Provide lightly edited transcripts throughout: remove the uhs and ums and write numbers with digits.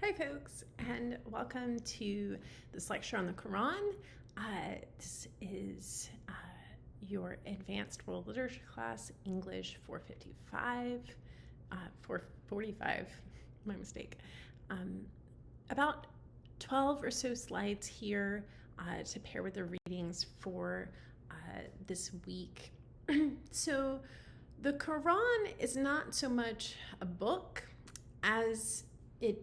Hi folks, and welcome to this lecture on the Qur'an. This is your Advanced World Literature class, English 455, 445, my mistake. About 12 or so slides here to pair with the readings for this week. So the Quran is not so much a book as it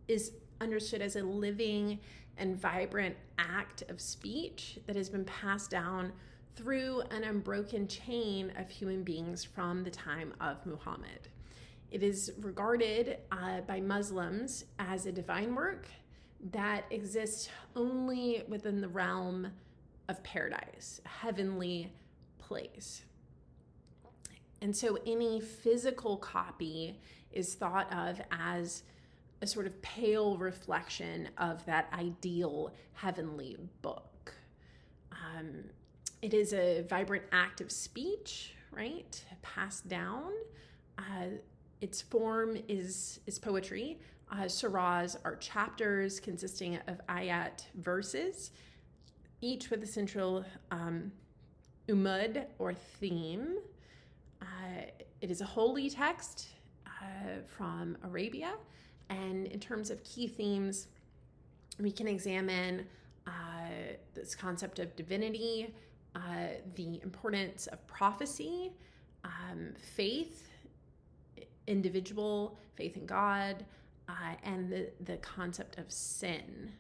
is understood as a living and vibrant act of speech that has been passed down through an unbroken chain of human beings from the time of Muhammad. It is regarded by Muslims as a divine work that exists only within the realm of paradise, a heavenly place. And so any physical copy is thought of as a sort of pale reflection of that ideal heavenly book. It is a vibrant act of speech, right? Passed down. Its form is poetry. Surahs are chapters consisting of ayat verses, each with a central umud or theme. It is a holy text from Arabia. And in terms of key themes, we can examine this concept of divinity, the importance of prophecy, faith, individual faith in God, and the concept of sin.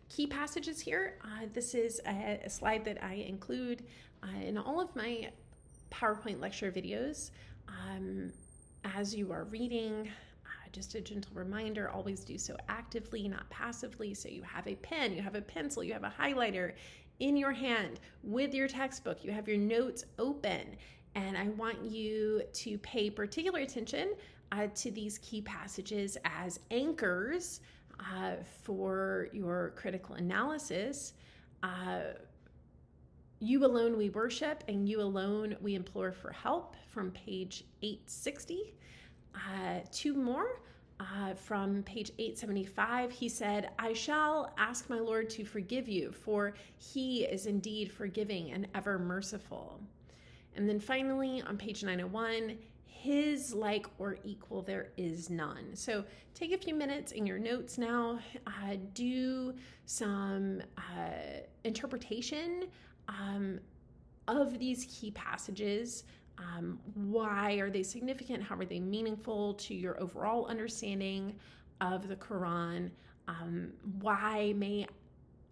Key passages here. This is a slide that I include in all of my PowerPoint lecture videos. As you are reading, just a gentle reminder, always do so actively, not passively. So you have a pen, you have a pencil, you have a highlighter in your hand with your textbook, you have your notes open, and I want you to pay particular attention to these key passages as anchors for your critical analysis. You alone we worship, and you alone we implore for help, from page 860. Two more from page 875. He said, I shall ask my Lord to forgive you, for he is indeed forgiving and ever merciful. And then finally on page 901, his like or equal there is none. So take a few minutes in your notes now, do some interpretation of these key passages. Why are they significant? How are they meaningful to your overall understanding of the Quran? Why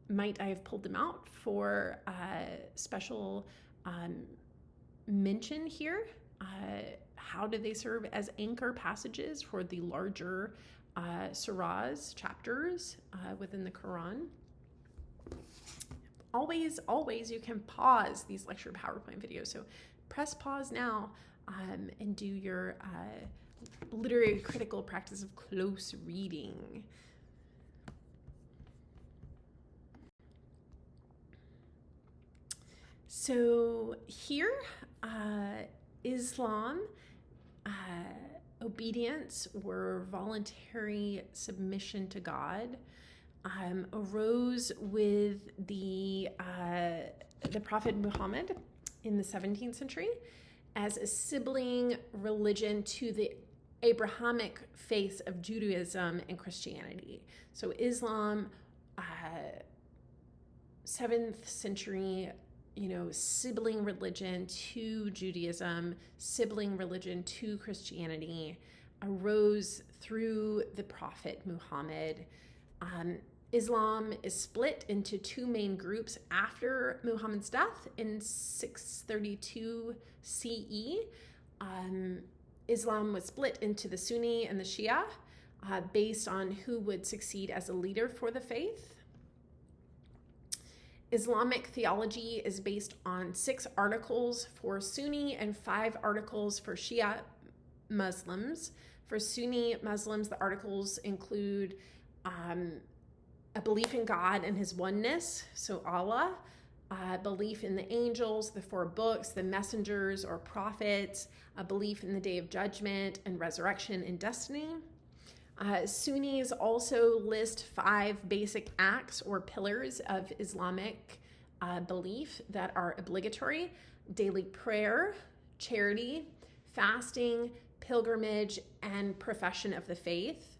might I have pulled them out for special mention here? How do they serve as anchor passages for the larger surahs, chapters within the Quran? Always you can pause these lecture PowerPoint videos. So press pause now and do your literary critical practice of close reading. So here, Islam, obedience or voluntary submission to God, arose with the Prophet Muhammad in the 17th century as a sibling religion to the Abrahamic faiths of Judaism and Christianity. So Islam, 7th century, sibling religion to Judaism, sibling religion to Christianity, arose through the Prophet Muhammad. Islam is split into two main groups after Muhammad's death in 632 CE. Islam was split into the Sunni and the Shia based on who would succeed as a leader for the faith. Islamic theology is based on 6 articles for Sunni and 5 articles for Shia Muslims. For Sunni Muslims, the articles include a belief in God and his oneness, so Allah, belief in the angels, the 4 books, the messengers or prophets, a belief in the day of judgment and resurrection and destiny. Sunnis also list 5 basic acts or pillars of Islamic belief that are obligatory: daily prayer, charity, fasting, pilgrimage, and profession of the faith.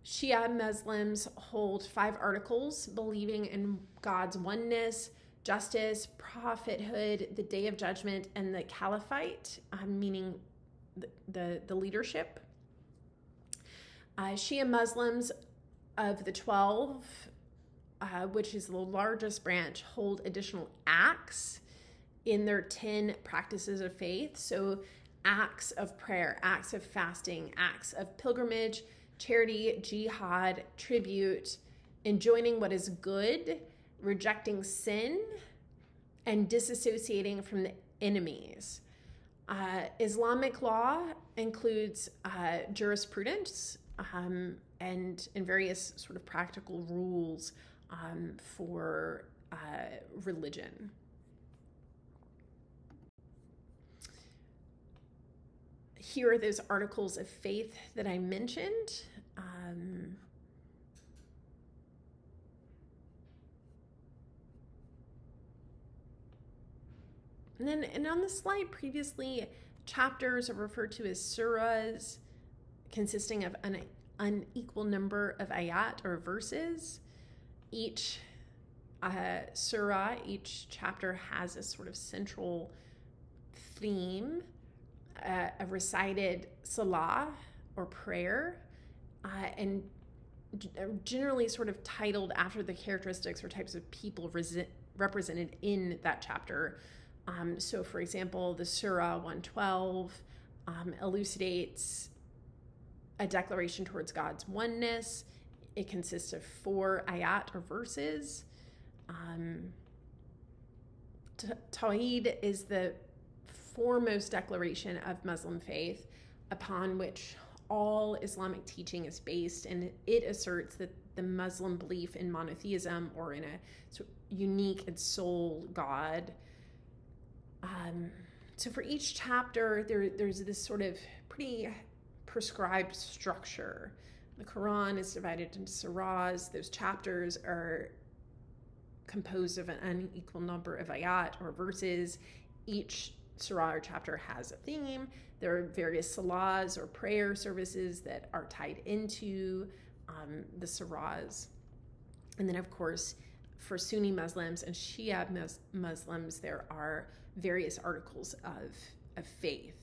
Shia Muslims hold 5 articles believing in God's oneness, justice, prophethood, the day of judgment, and the caliphate, meaning the leadership. Shia Muslims of the 12, which is the largest branch, hold additional acts in their 10 practices of faith. So acts of prayer, acts of fasting, acts of pilgrimage, charity, jihad, tribute, enjoining what is good, rejecting sin, and disassociating from the enemies. Islamic law includes jurisprudence and various sort of practical rules for religion. Here are those articles of faith that I mentioned. And on the slide previously, chapters are referred to as surahs, consisting of an unequal number of ayat or verses. Each surah, each chapter has a sort of central theme, a recited salah or prayer, and generally sort of titled after the characteristics or types of people represented in that chapter. So, for example, the Surah 112 elucidates a declaration towards God's oneness. It consists of 4 ayat or verses. Tawhid is the foremost declaration of Muslim faith upon which all Islamic teaching is based, and it asserts that the Muslim belief in monotheism, or in a sort of unique and sole God. So for each chapter, there's this sort of pretty prescribed structure. The Qur'an is divided into surahs. Those chapters are composed of an unequal number of ayat or verses. Each surah or chapter has a theme. There are various salahs or prayer services that are tied into the surahs. And then, of course, for Sunni Muslims and Shia Muslims, there are various articles of faith.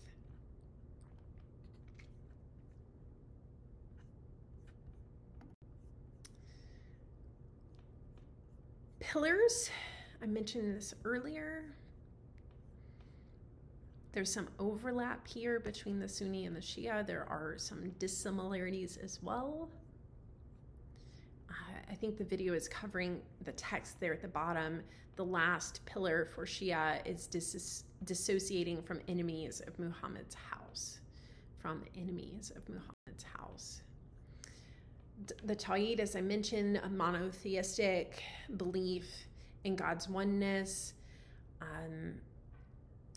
Pillars, I mentioned this earlier. There's some overlap here between the Sunni and the Shia. There are some dissimilarities as well. I think the video is covering the text there at the bottom. The last pillar for Shia is dissociating from enemies of Muhammad's house. From enemies of Muhammad's house. The Tawhid, as I mentioned, a monotheistic belief in God's oneness.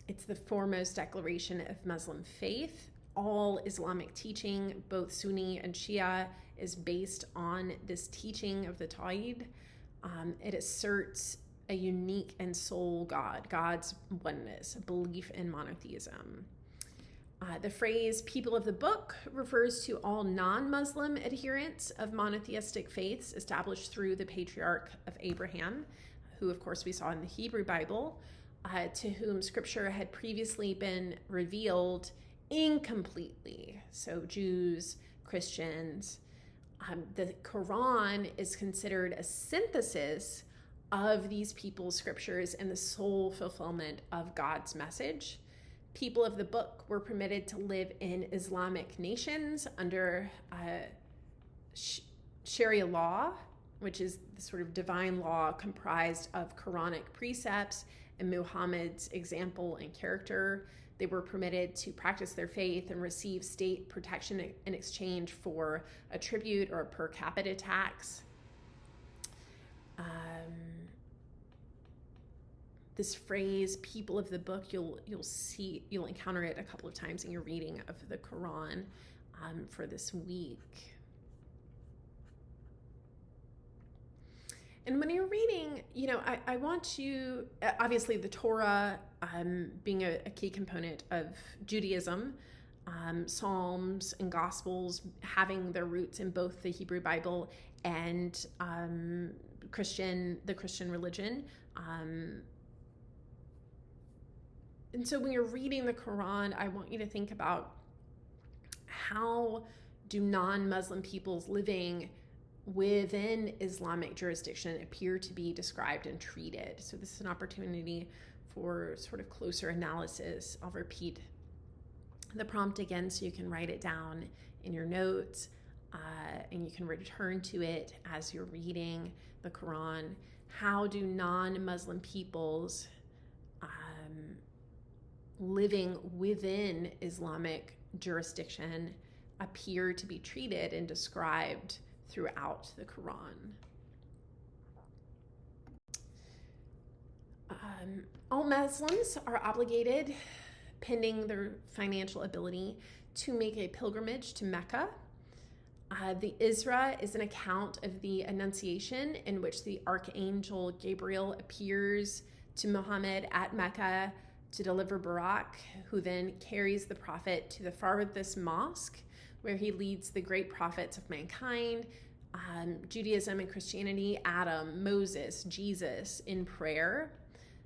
It's the foremost declaration of Muslim faith. All Islamic teaching, both Sunni and Shia, is based on this teaching of the Tawhid. It asserts a unique and sole God, God's oneness, a belief in monotheism. The phrase people of the book refers to all non-Muslim adherents of monotheistic faiths established through the patriarch of Abraham, who of course we saw in the Hebrew Bible, to whom scripture had previously been revealed incompletely. So Jews, Christians. The Qur'an is considered a synthesis of these people's scriptures and the sole fulfillment of God's message. People of the book were permitted to live in Islamic nations under Sharia law, which is the sort of divine law comprised of Quranic precepts and Muhammad's example and character. They were permitted to practice their faith and receive state protection in exchange for a tribute or a per capita tax. this phrase, people of the book, you'll encounter it a couple of times in your reading of the Qur'an for this week. And when you're reading, I want you, obviously the Torah being a key component of Judaism, Psalms and Gospels having their roots in both the Hebrew Bible and the Christian religion. And so when you're reading the Quran, I want you to think about how do non-Muslim peoples living within Islamic jurisdiction appear to be described and treated. So this is an opportunity for sort of closer analysis. I'll repeat the prompt again so you can write it down in your notes, and you can return to it as you're reading the Quran. How do non-Muslim peoples living within Islamic jurisdiction appear to be treated and described throughout the Quran? All Muslims are obligated, pending their financial ability, to make a pilgrimage to Mecca. The Isra is an account of the Annunciation in which the Archangel Gabriel appears to Muhammad at Mecca to deliver Barak, who then carries the prophet to the farthest mosque, where he leads the great prophets of mankind, Judaism and Christianity, Adam, Moses, Jesus, in prayer.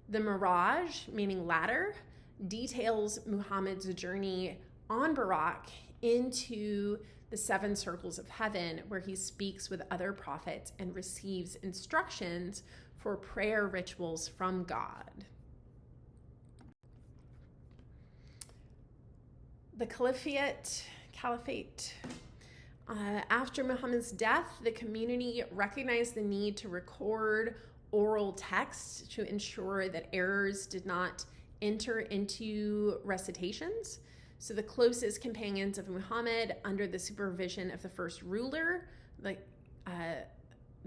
The Miraj, meaning ladder, details Muhammad's journey on Barak into the 7 circles of heaven, where he speaks with other prophets and receives instructions for prayer rituals from God. The Caliphate. After Muhammad's death, the community recognized the need to record oral texts to ensure that errors did not enter into recitations. So the closest companions of Muhammad, under the supervision of the first ruler, the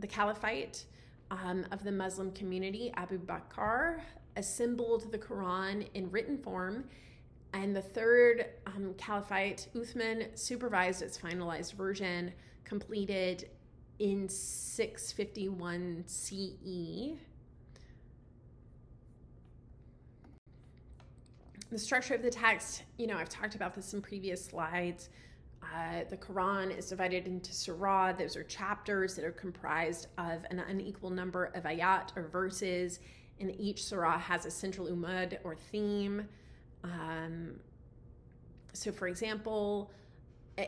Caliphate of the Muslim community, Abu Bakr, assembled the Quran in written form, and the third Caliphate, Uthman, supervised its finalized version, completed in 651 CE. The structure of the text, I've talked about this in previous slides. The Quran is divided into surah. Those are chapters that are comprised of an unequal number of ayat or verses, and each surah has a central umud or theme. So for example,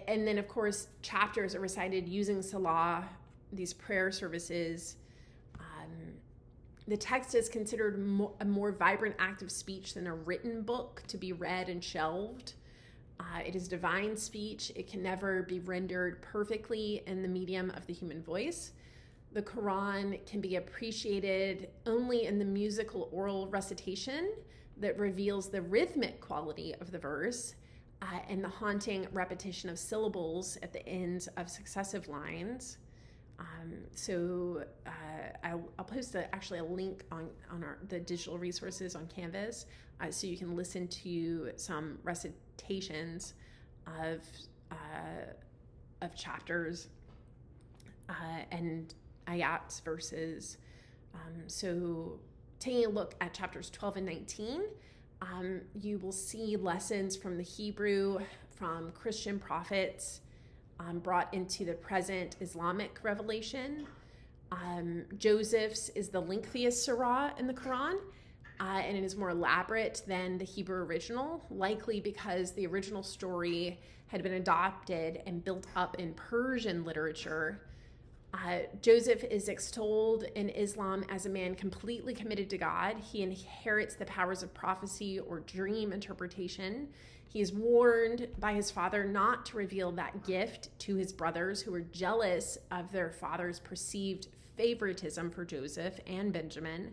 and then of course, chapters are recited using salah, these prayer services. The text is considered a more vibrant act of speech than a written book to be read and shelved. It is divine speech. It can never be rendered perfectly in the medium of the human voice. The Quran can be appreciated only in the musical oral recitation that reveals the rhythmic quality of the verse and the haunting repetition of syllables at the ends of successive lines. I'll post a link on the digital resources on Canvas, so you can listen to some recitations of chapters and ayats, verses. So taking a look at chapters 12 and 19, you will see lessons from the Hebrew, from Christian prophets, brought into the present Islamic revelation. Joseph's is the lengthiest surah in the Quran, and it is more elaborate than the Hebrew original, likely because the original story had been adopted and built up in Persian literature. Joseph is extolled in Islam as a man completely committed to God. He inherits the powers of prophecy or dream interpretation. He is warned by his father not to reveal that gift to his brothers, who were jealous of their father's perceived favoritism for Joseph and Benjamin.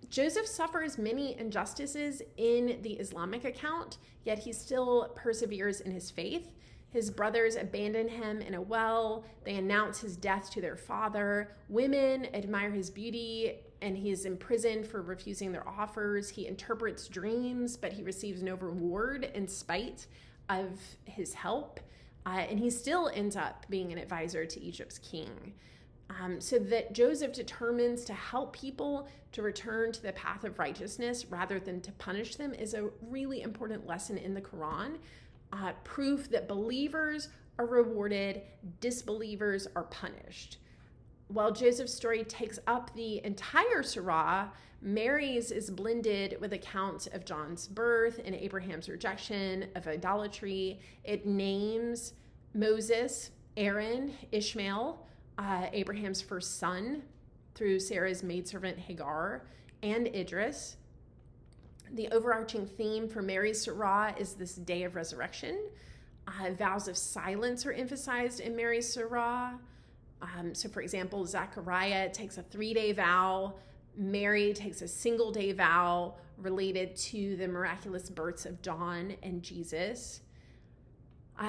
Joseph suffers many injustices in the Islamic account, yet he still perseveres in his faith. His brothers abandon him in a well. They announce his death to their father. Women admire his beauty and he's imprisoned for refusing their offers. He interprets dreams, but he receives no reward in spite of his help. And he still ends up being an advisor to Egypt's king. So that Joseph determines to help people to return to the path of righteousness rather than to punish them is a really important lesson in the Qur'an. Proof that believers are rewarded, disbelievers are punished. While Joseph's story takes up the entire surah, Mary's is blended with accounts of John's birth and Abraham's rejection of idolatry. It names Moses, Aaron, Ishmael, Abraham's first son, through Sarah's maidservant Hagar, and Idris. The overarching theme for Mary's surah is this day of resurrection. Vows of silence are emphasized in Mary's surah. So, for example, Zechariah takes a 3-day vow. Mary takes a single-day vow related to the miraculous births of John and Jesus.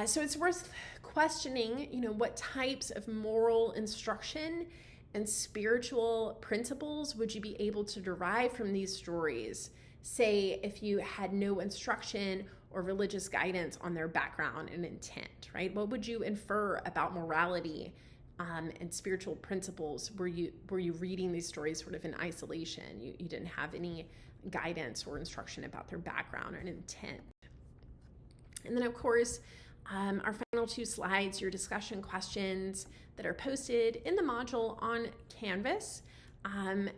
So it's worth questioning, what types of moral instruction and spiritual principles would you be able to derive from these stories? Say, if you had no instruction or religious guidance on their background and intent, right? What would you infer about morality and spiritual principles? Were you reading these stories sort of in isolation? You didn't have any guidance or instruction about their background and intent. And then, of course, our final 2 slides, your discussion questions that are posted in the module on Canvas.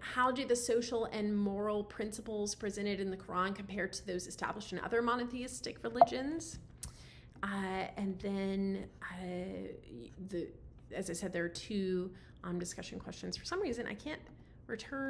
How do the social and moral principles presented in the Quran compare to those established in other monotheistic religions? And then, as I said, there are 2 discussion questions. For some reason, I can't return